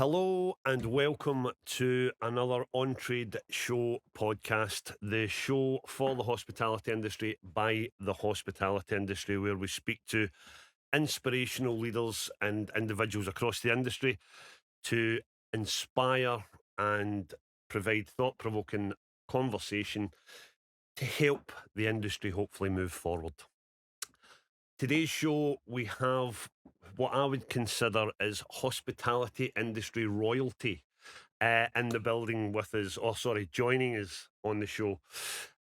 Hello and welcome to another OnTrade show podcast, the show for the hospitality industry by the hospitality industry, where we speak to inspirational leaders and individuals across the industry to inspire and provide thought-provoking conversation to help the industry hopefully move forward. Today's show, we have what I would consider as hospitality industry royalty in the building with us, joining us on the show.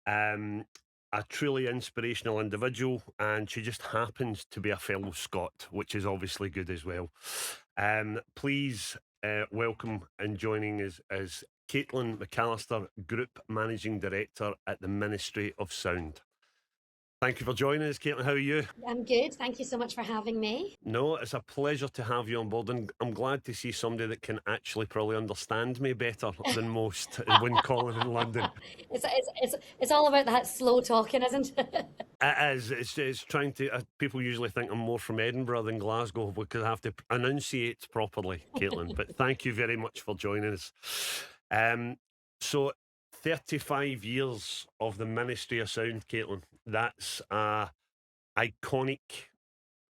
A truly inspirational individual, and she just happens to be a fellow Scot, which is obviously good as well. Please welcome and joining us as Cailin MacAllister, Group Managing Director at the Ministry of Sound. Thank you for joining us, Cailin. How are you? I'm good. Thank you so much for having me. No, it's a pleasure to have you on board, and I'm glad to see somebody that can actually probably understand me better than most when calling in London. It's all about that slow talking, isn't it? It is. It's trying to. People usually think I'm more from Edinburgh than Glasgow because I have to enunciate properly, Cailin. But thank you very much for joining us. So 35 years of the Ministry of Sound, Cailin. That's a iconic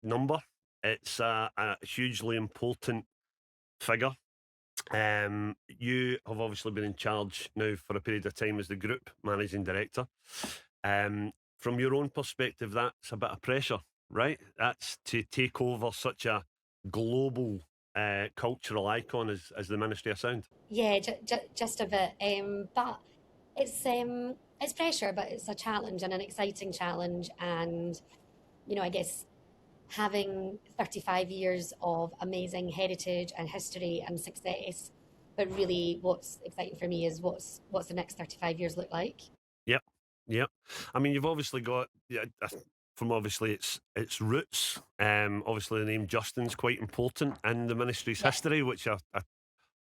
number. It's a hugely important figure. You have obviously been in charge now for a period of time as the group managing director. From your own perspective, that's a bit of pressure, right? That's to take over such a global cultural icon as the Ministry of Sound. Yeah, just a bit. But it's pressure, but it's a challenge and an exciting challenge. And I guess having 35 years of amazing heritage and history and success. But really, what's exciting for me is what's the next 35 years look like. Yep, yep. I mean, you've obviously got from obviously its roots. Obviously, the name Justin's quite important in the ministry's Yeah. history, which I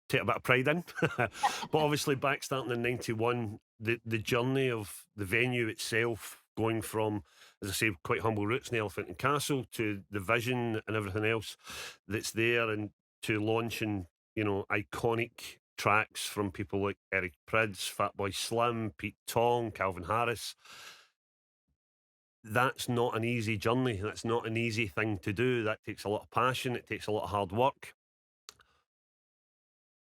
take a bit of pride in. But obviously, back starting in '91, the journey of the venue itself, going from, as I say, quite humble roots in Elephant and Castle to the vision and everything else that's there, and to launching, iconic tracks from people like Eric Prydz, Fatboy Slim, Pete Tong, Calvin Harris. That's not an easy journey. That's not an easy thing to do. That takes a lot of passion. It takes a lot of hard work.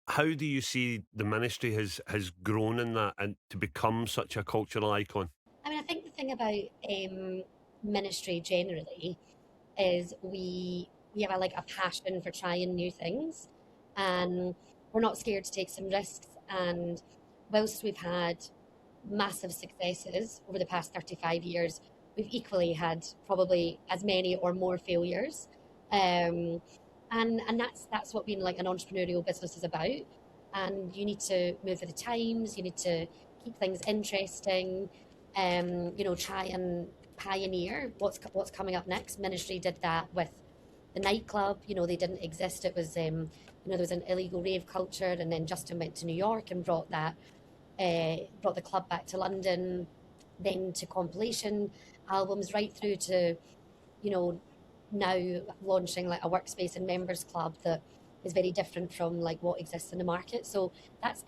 How do you see the ministry has grown in that and to become such a cultural icon? I mean, I think the thing about ministry generally is we have a passion for trying new things, and we're not scared to take some risks. And whilst we've had massive successes over the past 35 years, we've equally had probably as many or more failures. Um, and that's what being like an entrepreneurial business is about. And you need to move with the times. You need to keep things interesting. Try and pioneer what's coming up next. Ministry did that with the nightclub. They didn't exist. It was there was an illegal rave culture, and then Justin went to New York and brought the club back to London, then to compilation albums, right through to you know now launching like a workspace and members club that is very different from like what exists in the market. So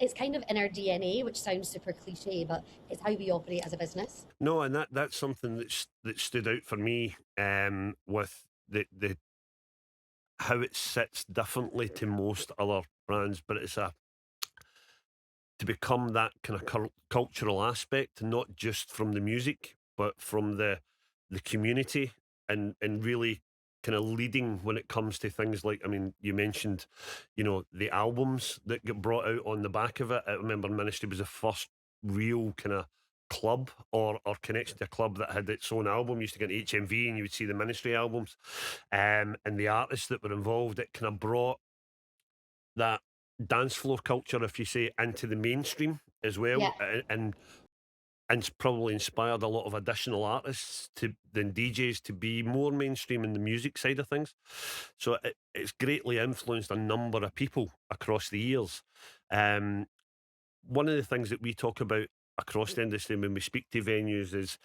it's kind of in our DNA, which sounds super cliche, but it's how we operate as a business. No, and that's something that stood out for me with the how it sits differently to most other brands, but it's a to become that kind of cultural aspect, not just from the music, but from the community, and really kind of leading when it comes to things like, I mean, you mentioned, the albums that get brought out on the back of it. I remember Ministry was the first real kind of club or connection to a club that had its own album. You used to get HMV and you would see the Ministry albums, and the artists that were involved. It kind of brought that dance floor culture, if you say, into the mainstream as well, Yeah. and probably inspired a lot of additional artists than DJs to be more mainstream in the music side of things. So it's greatly influenced a number of people across the years. Um, One of the things that we talk about across the industry when we speak to venues is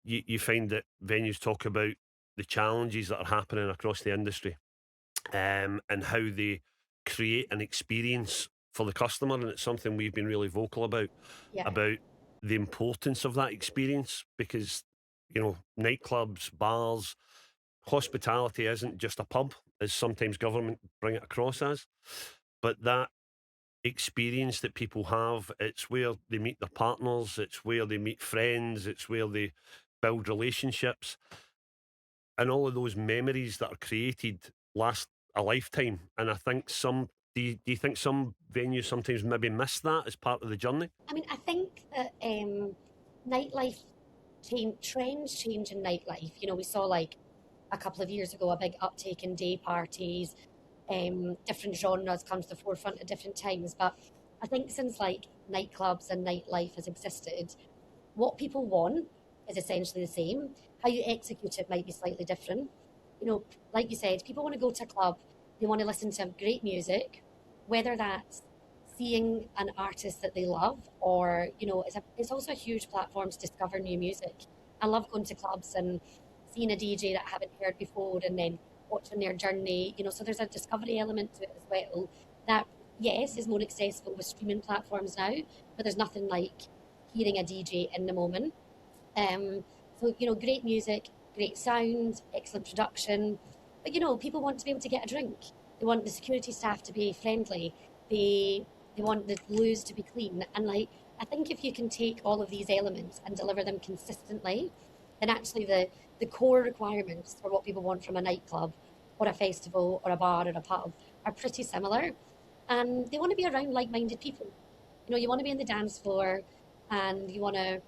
you find that venues talk about the challenges that are happening across the industry, and how create an experience for the customer, and it's something we've been really vocal Yeah. about the importance of that experience, because nightclubs, bars, hospitality isn't just a pub, as sometimes government bring it across as, but that experience that people have, it's where they meet their partners, it's where they meet friends, it's where they build relationships, and all of those memories that are created last a lifetime. And I think do you think some venues sometimes maybe miss that as part of the journey? I mean, I think that nightlife trends change in nightlife. You know, we saw like a couple of years ago a big uptake in day parties. Different genres come to the forefront at different times. But I think since like nightclubs and nightlife has existed, what people want is essentially the same. How you execute it might be slightly different. You know, like you said, people want to go to a club, they want to listen to great music, whether that's seeing an artist that they love, or it's also a huge platform to discover new music. I love going to clubs and seeing a DJ that I haven't heard before, and then watching their journey. So there's a discovery element to it as well. That, yes, is more accessible with streaming platforms now, but there's nothing like hearing a DJ in the moment. Um, so great music, great sound, excellent production. But people want to be able to get a drink. They want the security staff to be friendly. They want the blues to be clean. And like, I think if you can take all of these elements and deliver them consistently, then actually the core requirements for what people want from a nightclub or a festival or a bar or a pub are pretty similar. And they want to be around like-minded people. You want to be on the dance floor, and you want to,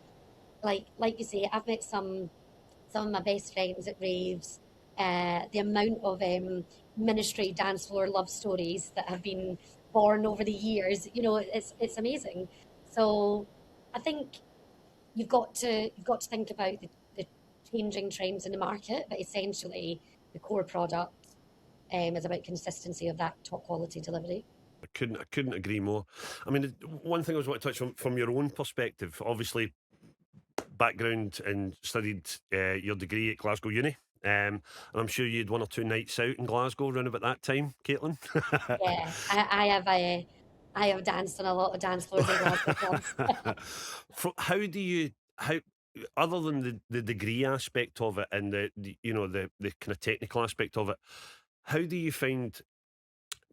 like you say, I've met some of my best friends at raves. The amount of ministry dance floor love stories that have been born over the years, it's amazing. So I think you've got to think about the changing trends in the market, but essentially the core product is about consistency of that top quality delivery. I couldn't agree more. I mean, one thing I was want to touch on from your own perspective, obviously background and studied your degree at Glasgow Uni. And I'm sure you had one or two nights out in Glasgow around about that time, Caitlin. Yeah, I have danced on a lot of dance floors in Glasgow clubs. How do you how other than the degree aspect of it and the kind of technical aspect of it, how do you find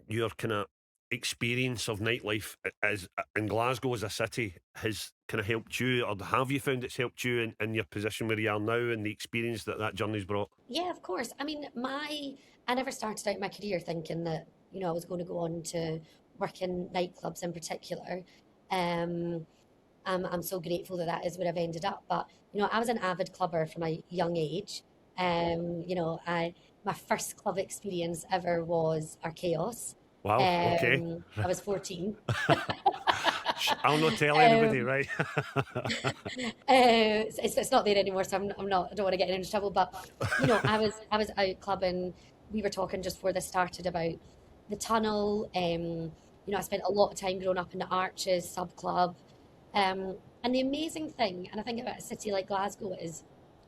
your kind of experience of nightlife as in Glasgow as a city has kind of helped you, or have you found it's helped you in your position where you are now and the experience that journey's brought? Yeah, of course. I mean, I never started out my career thinking that, I was going to go on to work in nightclubs in particular. Um, I'm so grateful that that is where I've ended up. But, I was an avid clubber from a young age. My first club experience ever was our Chaos. Wow, okay. I was 14. I'll not tell anybody, Um, right? it's not there anymore, so I'm not. I don't want to get in any trouble. But I was out clubbing. We were talking just before this started about the tunnel. I spent a lot of time growing up in the Arches sub club. And the amazing thing, and I think about a city like Glasgow, is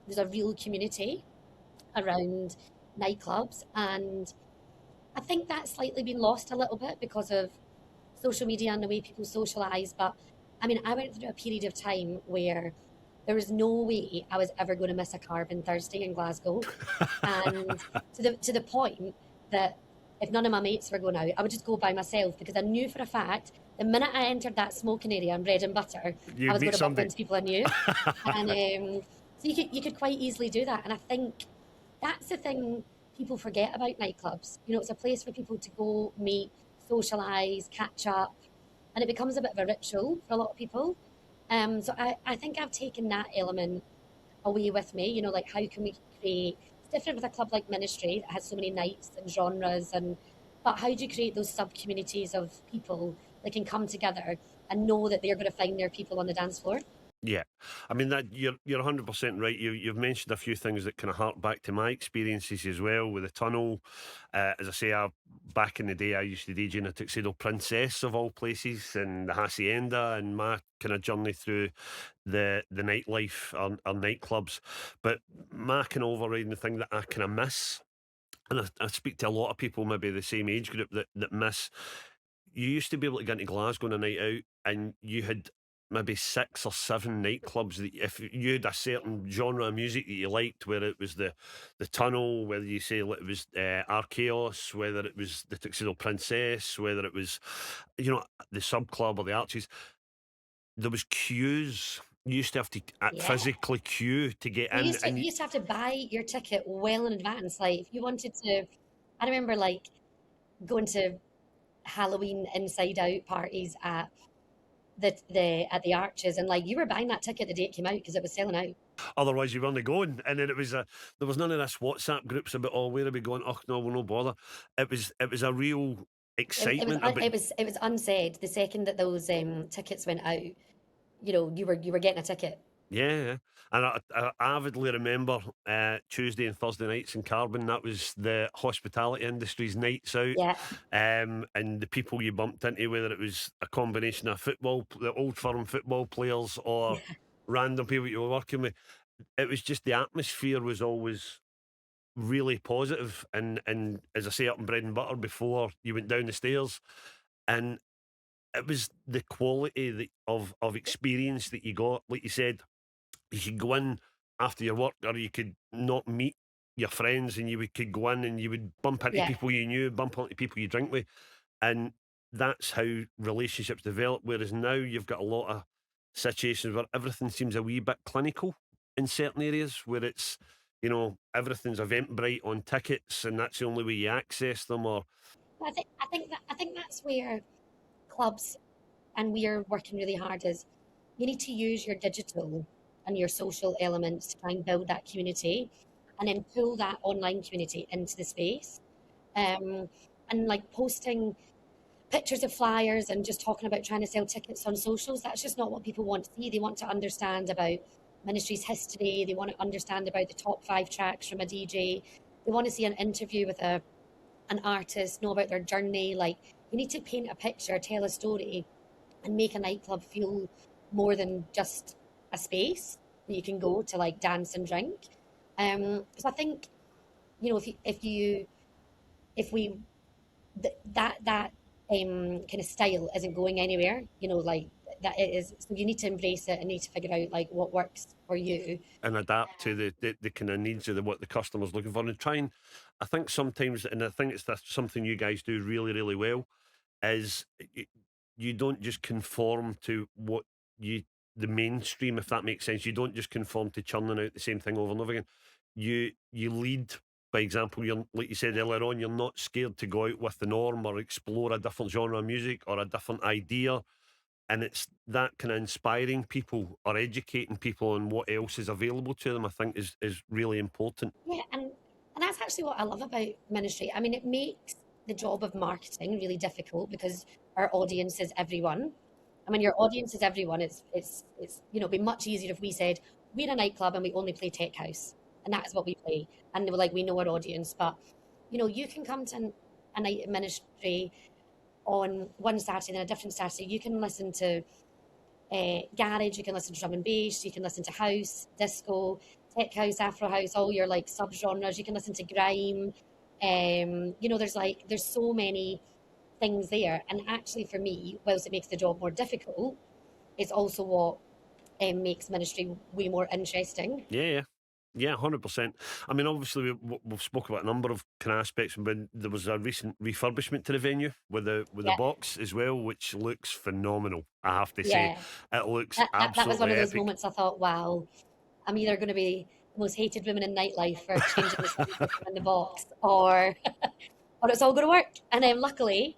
there's a real community around nightclubs, and I think that's slightly been lost a little bit because of social media and the way people socialise. But I mean, I went through a period of time where there was no way I was ever going to miss a carving Thursday in Glasgow, and to the point that if none of my mates were going out, I would just go by myself because I knew for a fact the minute I entered that smoking area and bread and butter, I You'd was going meet to bump somebody. into people I knew, and so you could quite easily do that. And I think that's the thing people forget about nightclubs. It's a place for people to go, meet, socialise, catch up, and it becomes a bit of a ritual for a lot of people. So I think I've taken that element away with me. Like how can we create? It's different with a club like Ministry that has so many nights and genres, but how do you create those sub communities of people that can come together and know that they're going to find their people on the dance floor? Yeah, I mean that you're 100% right. You've mentioned a few things that kind of hark back to my experiences as well with the tunnel. As I say, back in the day, I used to DJ in a Tuxedo Princess of all places, and the Hacienda, and my kind of journey through the nightlife or nightclubs. But my kind of overriding thing that I kind of miss and I speak to a lot of people, maybe the same age group, that miss. You used to be able to get into Glasgow on a night out, and you had maybe 6 or 7 nightclubs that if you had a certain genre of music that you liked, whether it was the Tunnel, whether you say it was Archaeos, whether it was the Tuxedo Princess, whether it was, the Sub Club or the Archies, there was queues. You used to have to Yeah. physically queue to get You in, used to and you used to have to buy your ticket well in advance. Like if you wanted to, I remember like going to Halloween inside out parties at the Arches, and like you were buying that ticket the day it came out because it was selling out. otherwise you weren't going. And then there was none of this WhatsApp groups about, oh, where are we going? Oh no, we'll no bother. It was a real excitement about. It was unsaid the second that those tickets went out. You were getting a ticket. Yeah, and I avidly remember Tuesday and Thursday nights in Carbon. That was the hospitality industry's nights out, Yeah, and the people you bumped into, whether it was a combination of the old firm football players, or yeah, random people you were working with. It was just the atmosphere was always really positive, and as I say, up in bread and butter before you went down the stairs, and it was the quality of experience that you got. Like you said, you could go in after your work, or you could not meet your friends, and could go in and you would bump into yeah. people you knew, bump into people you drink with, and that's how relationships develop. Whereas now you've got a lot of situations where everything seems a wee bit clinical in certain areas, where it's, everything's Eventbrite on tickets, and that's the only way you access them. Or I think that's where clubs and we are working really hard is you need to use your digital and your social elements to try and build that community and then pull that online community into the space. Um, and like posting pictures of flyers and just talking about trying to sell tickets on socials, that's just not what people want to see. They want to understand about ministry's history. They want to understand about the top 5 tracks from a DJ. They want to see an interview with an artist, know about their journey. Like you need to paint a picture, tell a story, and make a nightclub feel more than just a space that you can go to like dance and drink. So I think if we that kind of style isn't going anywhere. Like that it is. So you need to embrace it and need to figure out like what works for you. and adapt to the kind of needs of what the customer's looking for, and try and, I think sometimes, and I think that's something you guys do really, really well, is you don't just conform to what you the mainstream, if that makes sense. You don't just conform to churning out the same thing over and over again. You lead by example. You're, like you said earlier on, you're not scared to go out with the norm or explore a different genre of music or a different idea, and it's that kind of inspiring people or educating people on what else is available to them. I think is really important. Yeah, and that's actually what I love about ministry. I mean, it makes the job of marketing really difficult because our audience is everyone. I mean, your audience is everyone. It'd be much easier if we said we're a nightclub and we only play tech house, and that's what we play, and they were like, we know our audience. But you can come to a night at ministry on one Saturday and a different Saturday. You can listen to garage, you can listen to drum and bass, you can listen to house, disco, tech house, afro house, all your like sub genres. You can listen to grime. There's so many things there. And actually, for me, whilst it makes the job more difficult, it's also what makes ministry way more interesting. Yeah, yeah, 100%. I mean, obviously, we've spoke about a number of kind of aspects, but there was a recent refurbishment to the venue with the Yeah, box as well, which looks phenomenal. I have to say, yeah. it looks That was one absolutely of those epic. moments I thought, wow, I'm either going to be the most hated woman in nightlife for changing the sound system in the box, or it's all going to work. And luckily,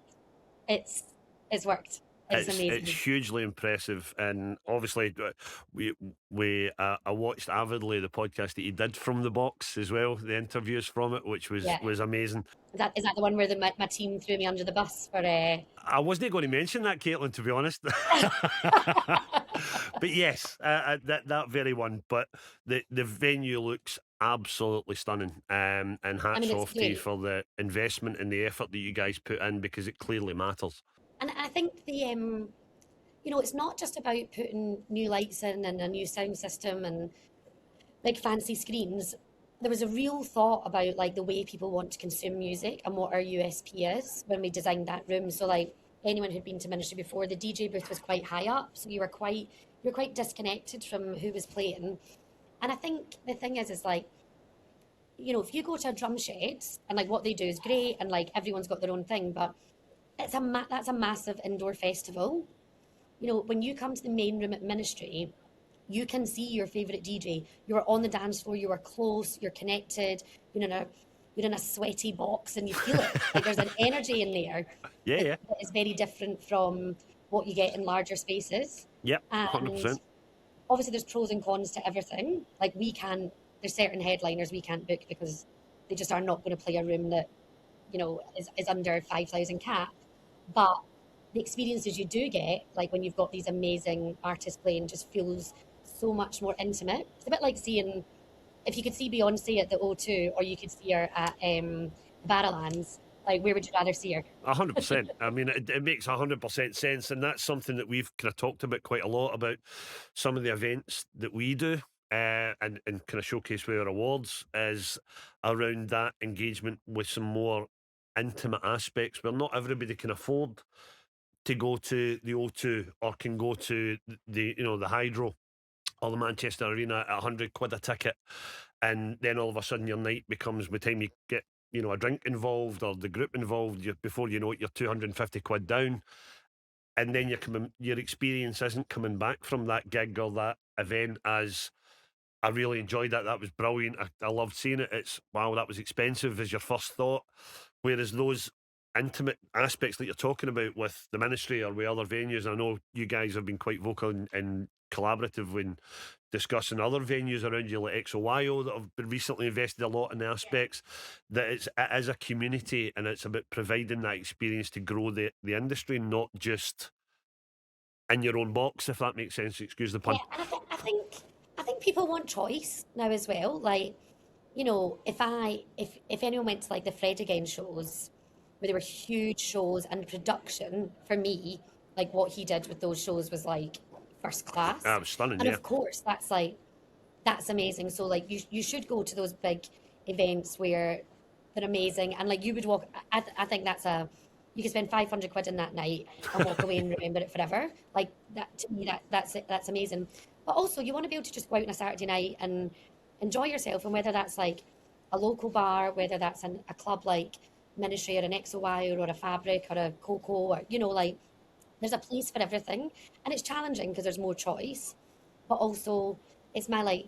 it's it's worked. It's It's amazing. hugely impressive, and obviously, I watched avidly the podcast that he did from the box as well, the interviews from it, which was Yeah. was amazing. Is that the one where my team threw me under the bus for? I wasn't going to mention that, Caitlin, to be honest. But yes, that very one. But the venue looks absolutely stunning, and I hats mean, it's off to you great, for the investment and the effort that you guys put in, because it clearly matters. and I think it's not just about putting new lights in and a new sound system and big fancy screens. there was a real thought about like the way people want to consume music and what our USP is when we designed that room. So like anyone who'd been to Ministry before, the DJ booth was quite high up, so you were quite disconnected from who was playing. And I think the thing is like, if you go to a drum shed and like what they do is great and like everyone's got their own thing, but that's a massive indoor festival. When you come to the main room at Ministry, you can see your favorite DJ. You're on the dance floor, you are close, you're connected, you're in a you're in a sweaty box and you feel it. Like there's an energy in there Yeah, that, yeah, that is very different from what you get in larger spaces. yep, And 100%. obviously there's pros and cons to everything. Like there's certain headliners we can't book because they just are not going to play a room that, is under 5,000 cap. But the experiences you do get, like when you've got these amazing artists playing, just feels so much more intimate. It's a bit like seeing, if you could see Beyonce at the O2 or you could see her at Barrowlands, like where would you rather see her? 100%. I mean, it makes 100% sense, and that's something that we've kind of talked about quite a lot about some of the events that we do, and kind of showcase with our awards is around that engagement with some more intimate aspects where not everybody can afford to go to the O2 or can go to the Hydro or the Manchester Arena at 100 quid a ticket, and then all of a sudden your night becomes, by the time you get a drink involved or the group involved, before you know it, you're 250 quid down, and then your experience isn't coming back from that gig or that event as, I really enjoyed that. That was brilliant. I loved seeing it. It's, wow, that was expensive, is your first thought. Whereas those intimate aspects that you're talking about with the Ministry or with other venues, I know you guys have been quite vocal and collaborative when discussing other venues around you, like XOYO, that have been recently invested a lot in the aspects that it is a community, and it's about providing that experience to grow the industry, not just in your own box, if that makes sense. Excuse the Yeah, pun. and I think people want choice now as well. Like, if anyone went to like the Fred again shows, where there were huge shows and production, for me, like what he did with those shows was like first class. That was stunning, And yeah. of course, that's amazing. So like you should go to those big events where they're amazing, and like you would walk. I think you could spend 500 quid in that night and walk away and remember it forever. Like that, to me, that's amazing. But also you want to be able to just go out on a Saturday night and enjoy yourself, and whether that's like a local bar, whether that's a club like Ministry or an XOY or a Fabric or a Coco, or like there's a place for everything, and it's challenging because there's more choice, but also it's my like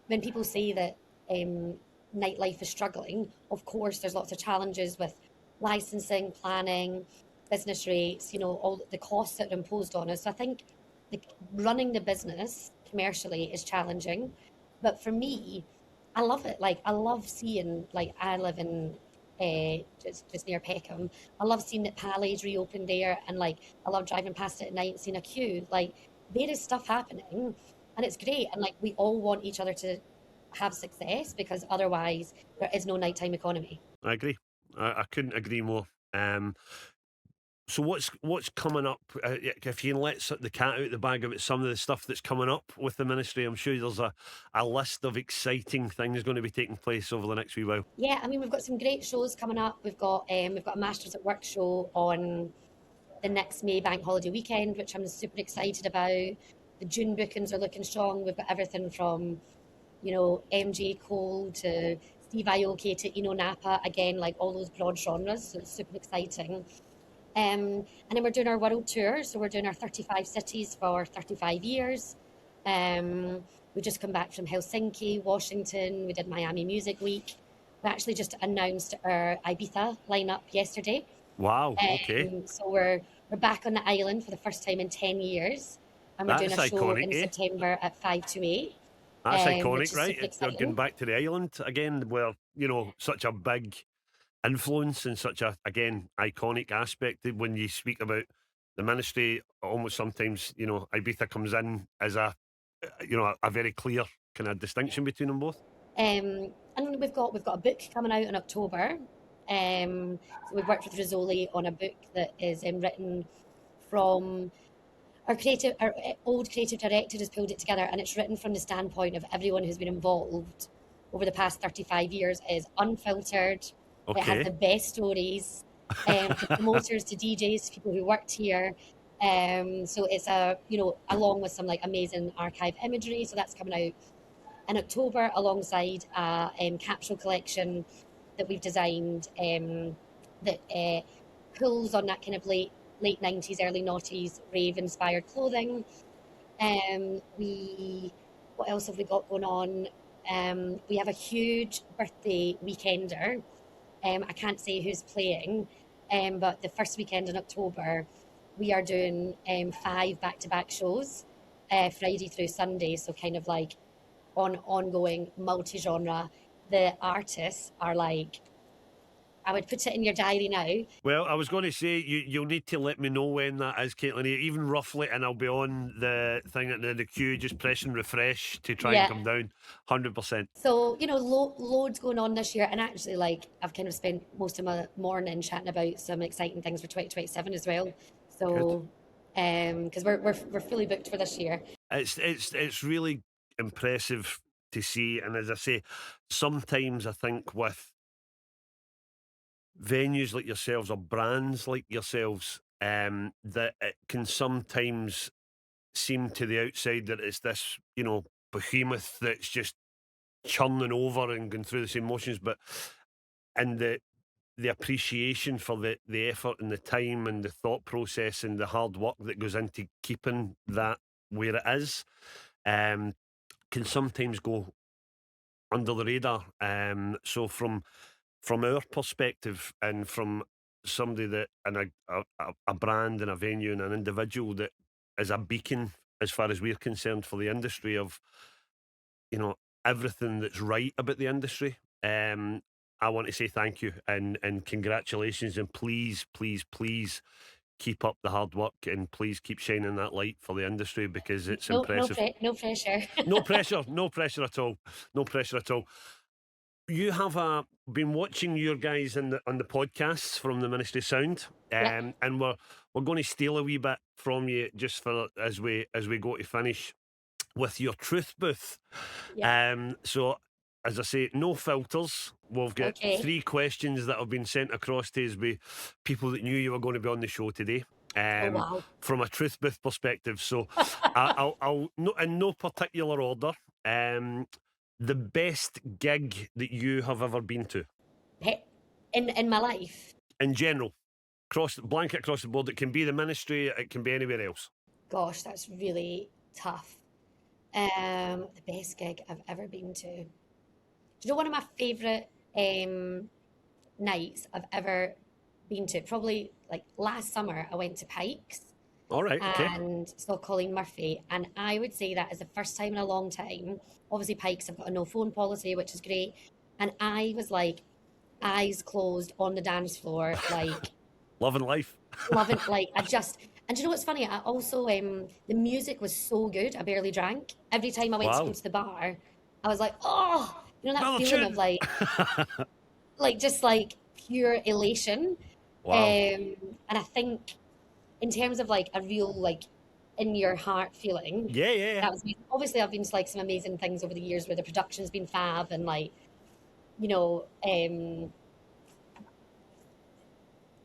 when people say that nightlife is struggling. Of course, there's lots of challenges with licensing, planning, business rates, all the costs that are imposed on us. So I think the, running the business commercially is challenging, but for me, I love it. Like I love seeing, like I live in just near Peckham. I love seeing that Palais reopened there, and like I love driving past it at night and seeing a queue. Like there is stuff happening, and it's great. And like we all want each other to have success because otherwise there is no nighttime economy. I agree. I couldn't agree more. So what's coming up? If you can let the cat out of the bag about some of the stuff that's coming up with the Ministry, I'm sure there's a list of exciting things going to be taking place over the next wee while. Yeah, I mean we've got some great shows coming up. We've got a Masters at Work show on the next May bank holiday weekend, which I'm super excited about. The June bookings are looking strong. We've got everything from MJ Cole to Steve Aoki to Eno Napa, again, like all those broad genres, so it's super exciting. And then we're doing our world tour, so we're doing our 35 cities for 35 years. We just come back from Helsinki, Washington, we did Miami Music Week. We actually just announced our Ibiza lineup yesterday. Wow. Okay. So we're back on the island for the first time in 10 years, and we're doing That's a show iconic, in eh? September at 528. That's Which iconic, is right? super You're going exciting. back to the island again, where such a big influence and such a, again, iconic aspect. When you speak about the Ministry, almost sometimes Ibiza comes in as a very clear kind of distinction between them both. And we've got a book coming out in October. So we've worked with Rizzoli on a book that is written from our old creative director has pulled it together, and it's written from the standpoint of everyone who's been involved over the past 35 years is unfiltered. It has Okay. the best stories, from promoters to DJs to people who worked here. So it's along with some like amazing archive imagery. So that's coming out in October alongside a capsule collection that we've designed, that pulls on that kind of late 90s, early noughties rave inspired clothing. We What else have we got going on? We have a huge birthday weekender. I can't say who's playing, but the first weekend in October, we are doing 5 back-to-back shows, Friday through Sunday. So kind of like ongoing multi-genre. The artists are like, I would put it in your diary now. Well, I was going to say you'll need to let me know when that is, Cailin, even roughly, and I'll be on the thing at the queue, just pressing refresh to try and Yeah. come down. 100%. So, loads going on this year. And actually, like, I've kind of spent most of my morning chatting about some exciting things for 2027 as well. Good. So, because we're fully booked for this year. It's really impressive to see, and as I say, sometimes I think with venues like yourselves or brands like yourselves, that it can sometimes seem to the outside that it's this, behemoth that's just churning over and going through the same motions, but and the appreciation for the effort and the time and the thought process and the hard work that goes into keeping that where it is, um, can sometimes go under the radar. So from our perspective and from somebody that and a brand and a venue and an individual that is a beacon as far as we're concerned for the industry of you know everything that's right about the industry. I want to say thank you and congratulations, and please keep up the hard work, and please keep shining that light for the industry because it's No, impressive. no pressure. No pressure, no pressure at all, no pressure at all. You have been watching your guys on the podcasts from the Ministry of Sound, Yeah, and we're going to steal a wee bit from you just for as we go to finish with your truth booth. yeah. So as I say, no filters. We've got Okay. 3 questions that have been sent across to us by people that knew you were going to be on the show today. Oh, wow. From a truth booth perspective, so I'll no, in no particular order. The best gig that you have ever been to, In my life. in general, blanket across the board. It can be the ministry, it can be anywhere else. Gosh, that's really tough. The best gig I've ever been to. Do you know one of my favourite nights I've ever been to? Probably like last summer, I went to Pikes All right, okay. and saw Colleen Murphy, and I would say that is the first time in a long time. Obviously, Pikes have got a no phone policy, which is great, and I was like eyes closed on the dance floor, like Loving life. loving, like I just. And do you know what's funny? I also the music was so good. I barely drank. Every time I went to go Wow. to the bar, I was like, oh, that Another feeling of tune. like just like pure elation. Wow. And I think in terms of like a real like in your heart feeling, Yeah, yeah, yeah. that was amazing. Obviously I've been to like some amazing things over the years where the production's been fab and like, you know,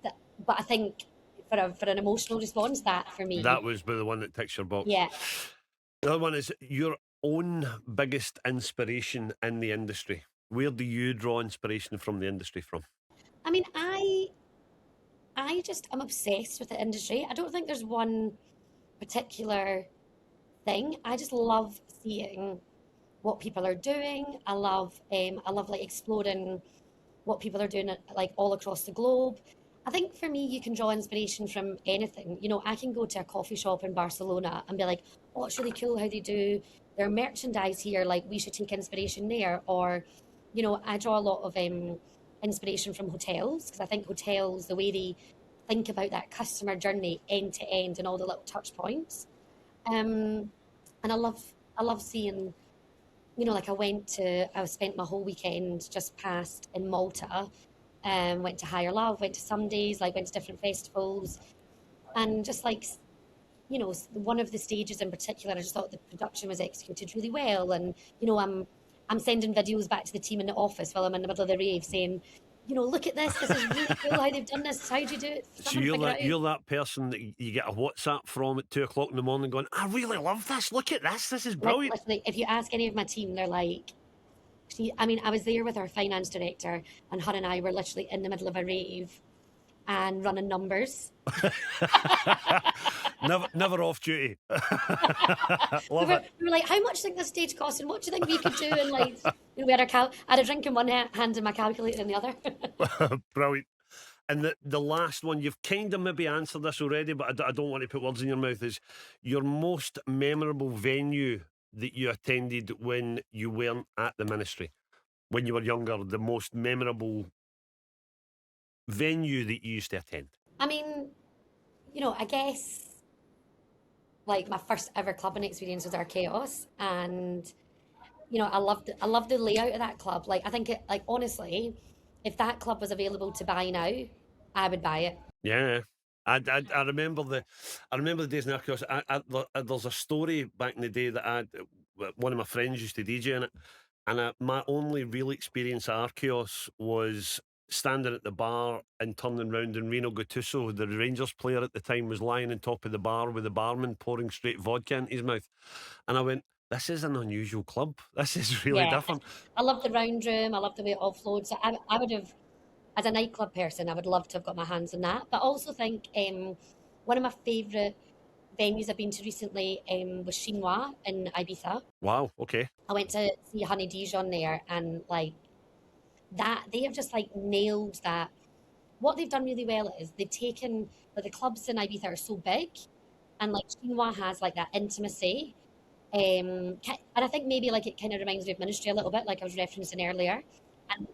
that, but I think for an emotional response, that for me, That was the one that ticks your box. yeah. The other one is your own biggest inspiration in the industry. Where do you draw inspiration from the industry from? I mean, I just am obsessed with the industry. I don't think there's one particular thing. I just love seeing what people are doing. I love like exploring what people are doing like all across the globe. I think for me, you can draw inspiration from anything. I can go to a coffee shop in Barcelona and be like, "Oh, it's really cool how they do their merchandise here. Like, we should take inspiration there." Or, I draw a lot of inspiration from hotels because I think hotels, the way they think about that customer journey end to end and all the little touch points. Um, and I love seeing, like I spent my whole weekend just past in Malta, went to Higher Love, went to Sundays, like went to different festivals, and just like, one of the stages in particular, I just thought the production was executed really well, and I'm I'm sending videos back to the team in the office while I'm in the middle of the rave saying, look at this. This is really cool how they've done this. How do you do it? So Someone figure it out. you're that person that you get a WhatsApp from at 2 o'clock in the morning going, I really love this. Look at this. This is brilliant. Literally, if you ask any of my team, they're like, I was there with our finance director, and her and I were literally in the middle of a rave and running numbers. never off duty. we were like, how much do you think this stage cost, and what do you think we could do? And like, we had I had a drink in one hand and my calculator in the other. Brilliant. And the last one, you've kind of maybe answered this already, but I don't want to put words in your mouth, is your most memorable venue that you attended when you weren't at the ministry, when you were younger, the most memorable venue that you used to attend? I mean, I guess like my first ever clubbing experience was our Chaos, and I loved the layout of that club. Like I think it, like honestly, if that club was available to buy now, I would buy it. Yeah. I remember the days in Arcos. There's a story back in the day that one of my friends used to DJ in it, and my only real experience at Arceos was standing at the bar and turning round, and Reno Gattuso, the Rangers player at the time, was lying on top of the bar with the barman pouring straight vodka into his mouth, and I went, this is an unusual club. This is really different. I love the round room. I love the way it all flowed. So I would have, as a nightclub person, I would love to have got my hands on that. But I also think one of my favourite venues I've been to recently was Chinois in Ibiza. Wow, okay. I went to see Honey Dijon there, and like that, they have just like nailed that. What they've done really well is they've taken, like, the clubs in Ibiza are so big, and like Chinois has like that intimacy. And I think maybe like it kind of reminds me of Ministry a little bit, like I was referencing earlier. And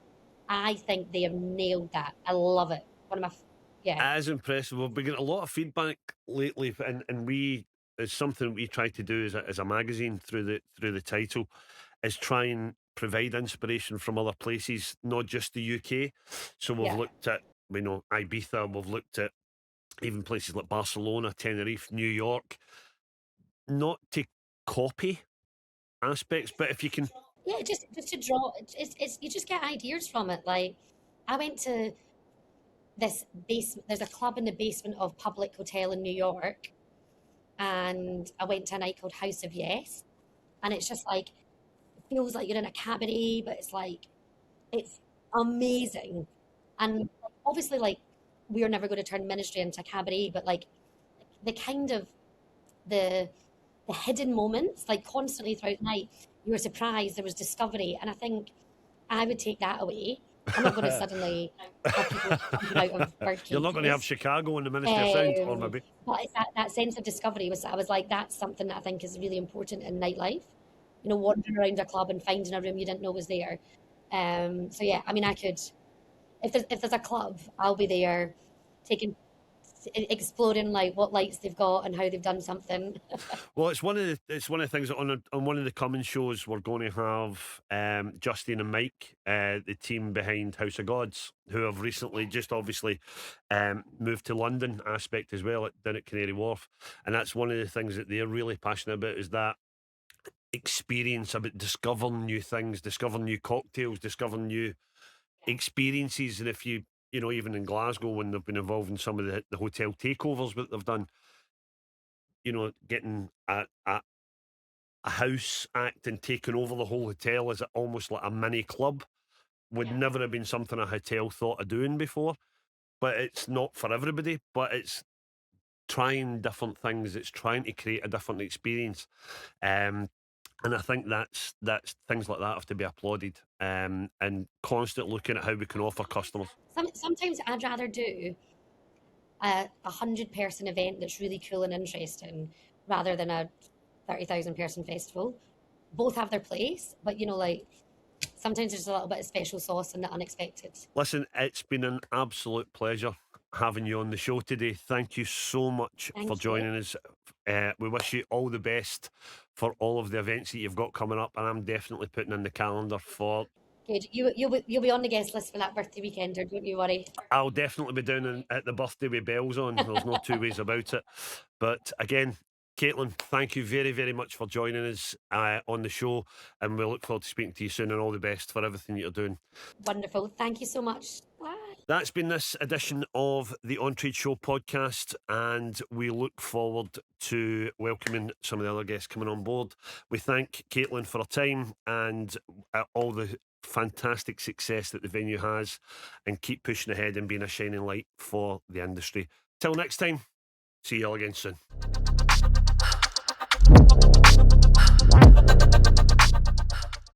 I think they have nailed that. I love it. One of my, yeah. It is impressive. We've been getting a lot of feedback lately, and it's something we try to do as a magazine through the title, is try and provide inspiration from other places, not just the UK. So we've looked at, Ibiza, we've looked at even places like Barcelona, Tenerife, New York, not to copy aspects, but if you can, just to draw, it's you just get ideas from it. Like I went to this there's a club in the basement of Public Hotel in New York, and I went to a night called House of Yes, and it's just like, it feels like you're in a cabaret, but it's amazing. And obviously, like, we are never going to turn Ministry into a cabaret, but like the kind of the hidden moments, like constantly throughout the night, you were surprised, there was discovery, and I think I would take that away. I'm not going to suddenly have people jumping out of bird cages. You're not going to have Chicago in the Ministry of Sound, or maybe. But it's that sense of discovery I was like, that's something that I think is really important in nightlife. Wandering around a club and finding a room you didn't know was there. So yeah, I mean, I could, if there's a club, I'll be there, exploring like what lights they've got and how they've done something. Well, it's one of the things that on one of the coming shows we're going to have Justine and Mike, the team behind House of Gods, who have recently just obviously moved to London aspect as well down at Canary Wharf, and that's one of the things that they're really passionate about, is that experience about discovering new things, discovering new cocktails, discovering new experiences. And if you even in Glasgow, when they've been involved in some of the hotel takeovers that they've done, getting a house act and taking over the whole hotel as almost like a mini club would never have been something a hotel thought of doing before. But it's not for everybody, but it's trying different things, it's trying to create a different experience. And I think that's things like that have to be applauded, and constant looking at how we can offer customers. Sometimes I'd rather do a 100-person event that's really cool and interesting rather than a 30,000-person festival. Both have their place, but like sometimes there's a little bit of special sauce in the unexpected. Listen, it's been an absolute pleasure having you on the show today. Thank you so much for joining us. We wish you all the best for all of the events that you've got coming up, and I'm definitely putting in the calendar for. Good. You'll be on the guest list for that birthday weekend, or don't you worry. I'll definitely be down at the birthday with bells on. There's no two ways about it. But again, Caitlin, thank you very, very much for joining us on the show, and we'll look forward to speaking to you soon, and all the best for everything that you're doing. Wonderful. Thank you so much. Bye. That's been this edition of the OnTrade Show podcast, and we look forward to welcoming some of the other guests coming on board. We thank Caitlin for her time and all the fantastic success that the venue has, and keep pushing ahead and being a shining light for the industry. Till next time, see you all again soon.